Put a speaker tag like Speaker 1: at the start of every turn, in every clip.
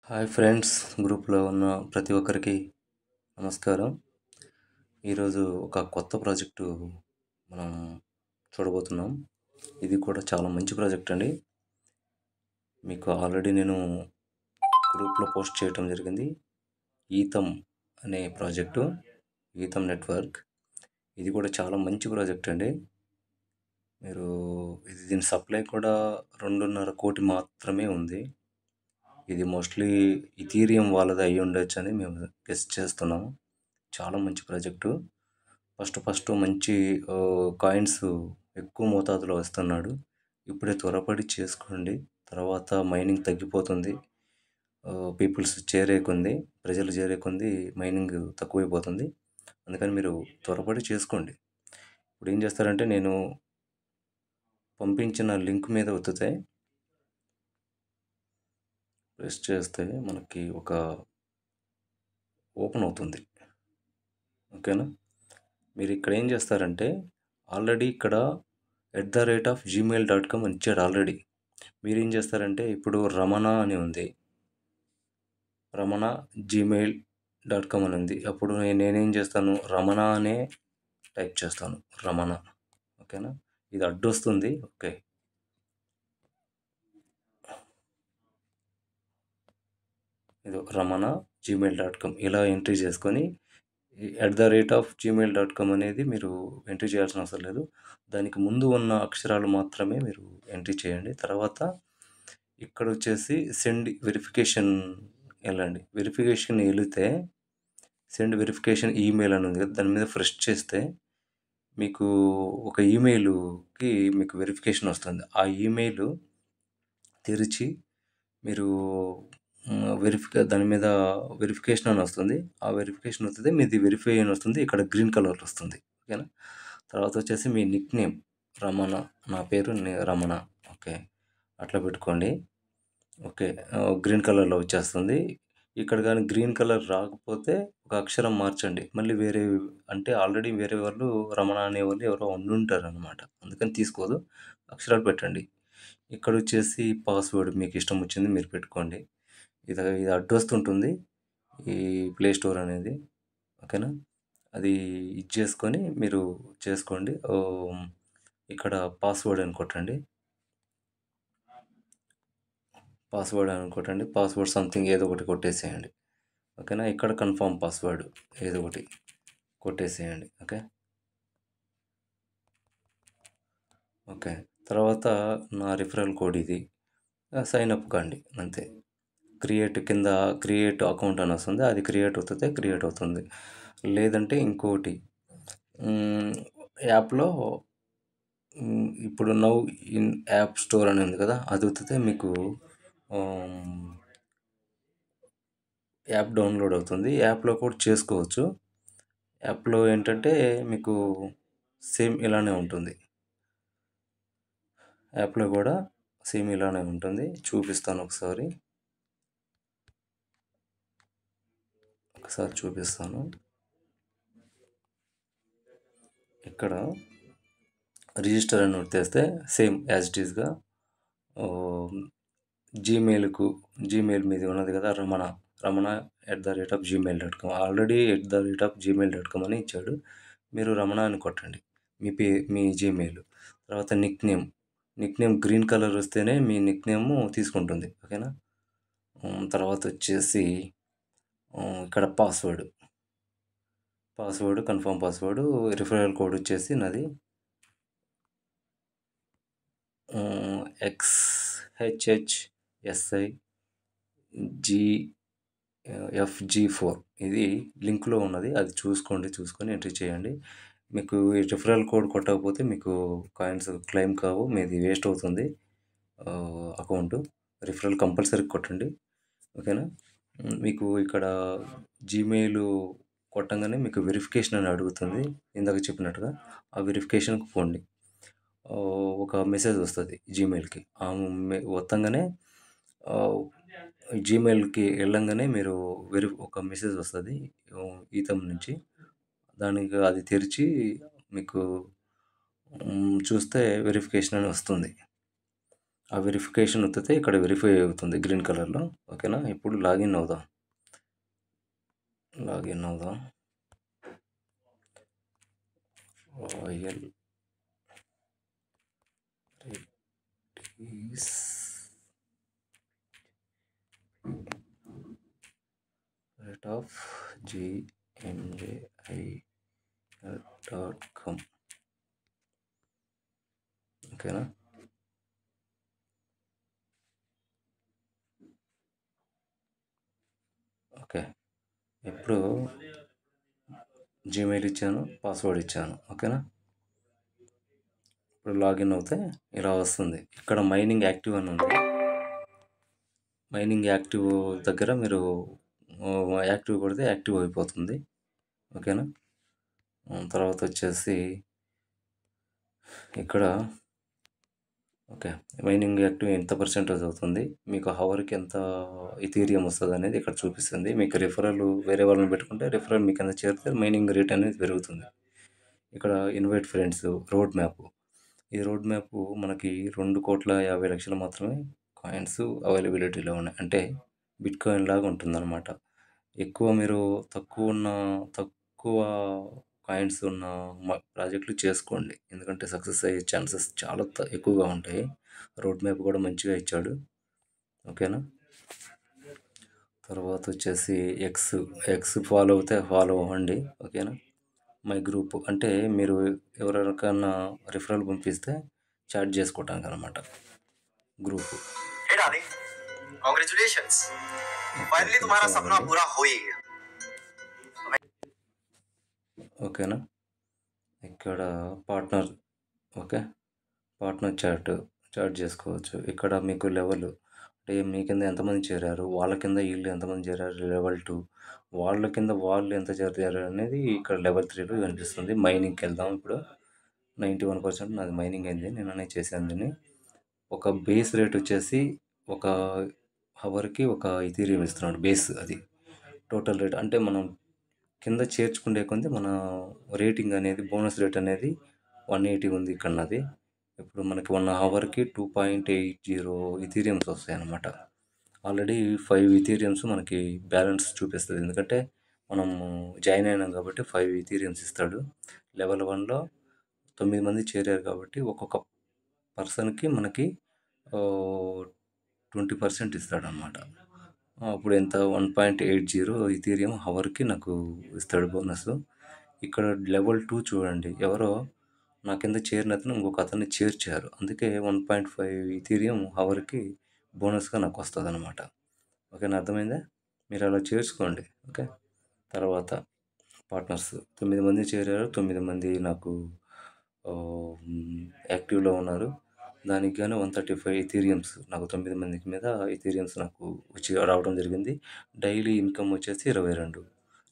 Speaker 1: Hi friends, గ్రూప్లో ఉన్న ప్రతి ఒక్కరికి నమస్కారం. ఈరోజు ఒక కొత్త ప్రాజెక్టు మనం చూడబోతున్నాం. ఇది కూడా చాలా మంచి ప్రాజెక్ట్ అండి. మీకు ఆల్రెడీ నేను గ్రూప్లో పోస్ట్ చేయటం జరిగింది. ఈథమ్ అనే ప్రాజెక్టు, ఈథమ్ నెట్వర్క్. ఇది కూడా చాలా మంచి ప్రాజెక్ట్ అండి. మీరు దీని సప్లై కూడా 2.5 కోటి మాత్రమే ఉంది. ఇది మోస్ట్లీ ఇథీరియం వాళ్ళది అయి ఉండొచ్చని మేము గెస్ చేస్తున్నాము. చాలా మంచి ప్రాజెక్టు. ఫస్ట్ మంచి కాయిన్స్ ఎక్కువ మోతాదులో వస్తున్నాడు. ఇప్పుడే త్వరపడి చేసుకోండి. తర్వాత మైనింగ్ తగ్గిపోతుంది. ప్రజలు చేరే కొంది మైనింగ్ తక్కువైపోతుంది. అందుకని మీరు త్వరపడి చేసుకోండి. ఇప్పుడు ఏం చేస్తారంటే, నేను పంపించిన లింక్ మీద ఒత్తితే ప్రెస్ చేస్తే మనకి ఒక ఓపెన్ అవుతుంది. ఓకేనా? మీరు ఇక్కడ ఏం చేస్తారంటే, ఆల్రెడీ ఇక్కడ @gmail.com అని ఇచ్చాడు ఆల్రెడీ. మీరేం చేస్తారంటే, ఇప్పుడు రమణ అని ఉంది, రమణ gmail.com అని ఉంది. అప్పుడు నేనేం చేస్తాను, రమణ అనే టైప్ చేస్తాను, రమణ. ఓకేనా? ఇది అడ్డొస్తుంది. ఓకే, ఇది రమణ gmail.com ఇలా ఎంట్రీ చేసుకొని @gmail.com అనేది మీరు ఎంట్రీ చేయాల్సిన అవసరం లేదు. దానికి ముందు ఉన్న అక్షరాలు మాత్రమే మీరు ఎంట్రీ చేయండి. తర్వాత ఇక్కడ వచ్చేసి సెండ్ వెరిఫికేషన్ వెళ్ళండి. వెరిఫికేషన్ వెళితే సెండ్ వెరిఫికేషన్ ఈమెయిల్ అని ఉంది కదా, దాని మీద ప్రెస్ చేస్తే మీకు ఒక ఈమెయిల్కి మీకు వెరిఫికేషన్ వస్తుంది. ఆ ఈమెయిల్ తెరిచి మీరు దాని మీద వెరిఫికేషన్ అని వస్తుంది. ఆ వెరిఫికేషన్ వస్తుంది, మీది వెరిఫై అని వస్తుంది. ఇక్కడ గ్రీన్ కలర్ వస్తుంది. ఓకేనా? తర్వాత వచ్చేసి మీ నిక్ నేమ్ రమణ, నా పేరు రమణ. ఓకే, అట్లా పెట్టుకోండి. ఓకే, గ్రీన్ కలర్లో వచ్చేస్తుంది. ఇక్కడ కానీ గ్రీన్ కలర్ రాకపోతే ఒక అక్షరం మార్చండి. మళ్ళీ అంటే ఆల్రెడీ వేరే వాళ్ళు రమణ అనేవాళ్ళు ఎవరో ఉండుంటారు అనమాట. అందుకని తీసుకోదు. అక్షరాలు పెట్టండి. ఇక్కడ వచ్చేసి పాస్వర్డ్ మీకు ఇష్టం వచ్చింది మీరు పెట్టుకోండి. ఇది అడ్డొస్తుంటుంది ఈ ప్లే స్టోర్ అనేది. ఓకేనా? అది ఇది చేసుకొని మీరు చేసుకోండి. ఇక్కడ పాస్వర్డ్ అని కొట్టండి. పాస్వర్డ్ సంథింగ్ ఏదో ఒకటి కొట్టేసేయండి. ఓకేనా? ఇక్కడ కన్ఫర్మ్ పాస్వర్డ్ ఏదో ఒకటి కొట్టేసేయండి. ఓకే, తర్వాత నా రిఫరల్ కోడ్ ఇది. సైన్ అప్ కండి, అంతే. కింద క్రియేట్ అకౌంట్ అని వస్తుంది. అది క్రియేట్ అవుతుంది. లేదంటే ఇంకోటి, యాప్లో ఇప్పుడు నౌ ఇన్ యాప్ స్టోర్ అని ఉంది కదా, అది ఒత్తితే మీకు యాప్ డౌన్లోడ్ అవుతుంది. యాప్లో కూడా చేసుకోవచ్చు. యాప్లో ఏంటంటే మీకు సేమ్ ఇలానే ఉంటుంది. యాప్లో కూడా సేమ్ ఇలానే ఉంటుంది. చూపిస్తాను ఒకసారి చూపిస్తాను. ఇక్కడ రిజిస్టర్ అని నొక్కేస్తే సేమ్ యాజ్ ఇట్ ఈస్గా జీమెయిల్ మీద ఉన్నది కదా, రమణ @gmail.com. ఆల్రెడీ @gmail.com అని ఇచ్చాడు. మీరు రమణ అని కొట్టండి, మీ జీమెయిల్. తర్వాత నిక్ నేమ్ గ్రీన్ కలర్ వస్తేనే మీ నిక్ నేమ్ తీసుకుంటుంది. ఓకేనా? తర్వాత వచ్చేసి ఇక్కడ కన్ఫర్మ్ పాస్వర్డ్. రిఫరల్ కోడ్ వచ్చేసి నాది XHHSIGFG4. ఇది లింక్లో ఉన్నది, అది చూసుకొని ఎంట్రీ చేయండి. మీకు ఈ రిఫరల్ కోడ్ కొట్టకపోతే మీకు కాయిన్స్ క్లెయిమ్ కావు, మీది వేస్ట్ అవుతుంది అకౌంట్. రిఫరల్ కంపల్సరీ కొట్టండి. ఓకేనా? మీకు ఇక్కడ జీమెయిల్ కొట్టంగానే మీకు వెరిఫికేషన్ అని అడుగుతుంది. ఇందాక చెప్పినట్టుగా ఆ వెరిఫికేషన్కి పోండి. ఒక మెసేజ్ వస్తుంది జీమెయిల్కి. వత్తంగానే జీమెయిల్కి వెళ్ళంగానే మీరు ఒక మెసేజ్ వస్తుంది ఈథమ్ నుంచి. దానికి అది తెరిచి మీకు చూస్తే వెరిఫికేషన్ అని వస్తుంది. ఆ వెరిఫికేషన్ ఒత్తితే ఇక్కడ వెరిఫై అవుతుంది గ్రీన్ కలర్లో. ఓకేనా? ఇప్పుడు లాగిన్ అవుదాం. Royal Reddys rate of gmail.com. ఓకేనా? ఓకే. ఇప్పుడు జీమెయిల్ ఇచ్చాను, పాస్వర్డ్ ఇచ్చాను. ఓకేనా? ఇప్పుడు లాగిన్ అవుతే ఇలా వస్తుంది. ఇక్కడ మైనింగ్ యాక్టివ్ అని ఉంది. మైనింగ్ యాక్టివ్ దగ్గర మీరు యాక్టివ్ కొడితే యాక్టివ్ అయిపోతుంది. ఓకేనా? తర్వాత వచ్చేసి ఇక్కడ ఓకే, మైనింగ్ యాక్టివ్ ఎంత పర్సెంటేజ్ అవుతుంది, మీకు హవర్కి ఎంత ఇథీరియం వస్తుంది అనేది ఇక్కడ చూపిస్తుంది. మీకు రిఫరల్ వేరే వాళ్ళని పెట్టుకుంటే రిఫరల్ మీకు ఎంత చేరితే మైనింగ్ రేట్ అనేది పెరుగుతుంది. ఇక్కడ ఇన్వైట్ ఫ్రెండ్స్, రోడ్ మ్యాప్. ఈ రోడ్ మ్యాప్ మనకి 2,50,00,000 మాత్రమే కాయిన్స్ అవైలబిలిటీలో ఉన్నాయి. అంటే బిట్ కాయిన్ లాగా ఉంటుందన్నమాట. ఎక్కువ మీరు తక్కువ కాయిన్స్ ఉన్న ప్రాజెక్టులు చేసుకోండి. ఎందుకంటే సక్సెస్ అయ్యే ఛాన్సెస్ చాలా ఎక్కువగా ఉంటాయి. రోడ్ మ్యాప్ కూడా మంచిగా ఇచ్చాడు. ఓకేనా? తర్వాత వచ్చేసి ఎక్స్ ఫాలో అవ్వండి. ఓకేనా? మై గ్రూప్ అంటే మీరు ఎవరికైనా రిఫరల్ పంపిస్తే చాట్ చేసుకోవటానికి అనమాట group.
Speaker 2: Hey darling, congratulations. Finally तुम्हारा सपना पूरा हो ही गया.
Speaker 1: ఓకేనా? ఇక్కడ పార్ట్నర్. ఓకే, పార్ట్నర్ చాట్ చేసుకోవచ్చు. ఇక్కడ మీకు లెవెల్ అంటే మీ కింద ఎంతమంది చేరారు, వాళ్ళ కింద వీళ్ళు ఎంతమంది చేరారు, లెవెల్ 2, వాళ్ళ కింద వాళ్ళు ఎంత చేరారు అనేది ఇక్కడ లెవెల్ 3లో కనిపిస్తుంది. మైనింగ్కి వెళ్దాం. ఇప్పుడు 91% నాది మైనింగ్ అయింది, నేననే చేశాను దీన్ని. ఒక బేస్ రేట్ వచ్చేసి ఒక హవర్కి ఒక ఇథీరియం ఇస్తున్నాడు. బేస్ అది టోటల్ రేట్. అంటే మనం కింద చేర్చుకుంటే కొంది మన రేటింగ్ అనేది, బోనస్ రేట్ అనేది 180 ఉంది ఇక్కడ నాది. ఇప్పుడు మనకి 1 అవర్కి 2.80 ఇథీరియంస్ వస్తాయి అన్నమాట. ఆల్రెడీ 5 ఇథీరియంస్ మనకి బ్యాలెన్స్ చూపిస్తుంది. ఎందుకంటే మనం జాయిన్ అయినాం కాబట్టి 5 ఇథీరియంస్ ఇస్తాడు. లెవెల్ 1లో 9 మంది చేరారు కాబట్టి ఒక్కొక్క పర్సన్కి మనకి 20% ఇస్తాడనమాట. అప్పుడు ఎంత 1.80 ఇథీరియం హవర్కి నాకు ఇస్తాడు బోనస్. ఇక్కడ లెవెల్ 2 చూడండి, ఎవరో నా కింద చేరిన అతను ఇంకొక అతన్ని చేర్చారు. అందుకే 1.5 ఇథీరియం హవర్కి బోనస్గా నాకు వస్తుంది అనమాట. ఓకేనా? అర్థమైందా? మీరు అలా చేర్చుకోండి. ఓకే. తర్వాత పార్ట్నర్స్ 9 మంది చేరారు, 9 మంది నాకు యాక్టివ్లో ఉన్నారు. దానికి గాను 135 ఇథీరియంస్ నాకు 9 మందికి మీద ఇథీరియంస్ నాకు రావడం జరిగింది. డైలీ ఇన్కమ్ వచ్చేసి 22.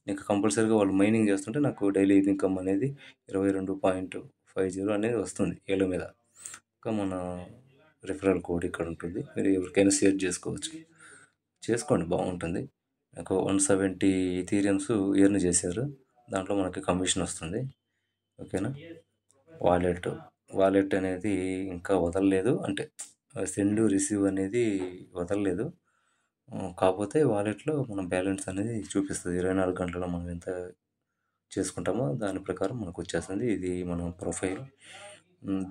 Speaker 1: నీకు కంపల్సరీగా వాళ్ళు మైనింగ్ చేస్తుంటే నాకు డైలీ ఇన్కమ్ అనేది 22.50 అనేది వస్తుంది ఏళ్ళ మీద. ఇంకా మన రిఫరల్ కోడ్ ఇక్కడ ఉంటుంది, మీరు ఎవరికైనా షేర్ చేసుకోండి, బాగుంటుంది. నాకు 170 ఇథీరియంస్ ఎర్న్ చేశారు. దాంట్లో మనకి కమిషన్ వస్తుంది. ఓకేనా? వాలెట్ అనేది ఇంకా వదలలేదు. అంటే సెండ్ రిసీవ్ అనేది వదలలేదు. కాకపోతే వాలెట్లో మన బ్యాలెన్స్ అనేది చూపిస్తుంది. 24 గంటల్లో మనం ఎంత చేసుకుంటామో దాని ప్రకారం మనకు వచ్చేస్తుంది. ఇది మన ప్రొఫైల్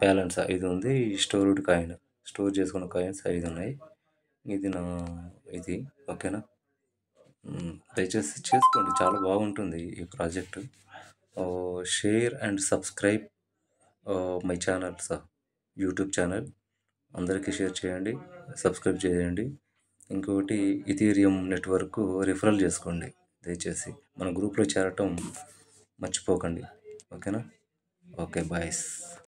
Speaker 1: బ్యాలెన్స్ 5 ఉంది. స్టోర్డ్ కాయిన్, స్టోర్ చేసుకున్న కాయిన్స్ 5 ఉన్నాయి. ఇది ఇది. ఓకేనా? దయచేసి చేసుకోండి, చాలా బాగుంటుంది ఈ project. Share and subscribe my channel YouTube channel. అందరికీ షేర్ చేయండి, సబ్స్క్రైబ్ చేయండి. ఇంకొకటి ఇథీరియం నెట్వర్క్ రిఫరల్ చేసుకోండి దయచేసి. మన గ్రూప్లో చేరటం మర్చిపోకండి. ఓకేనా? Okay, boys.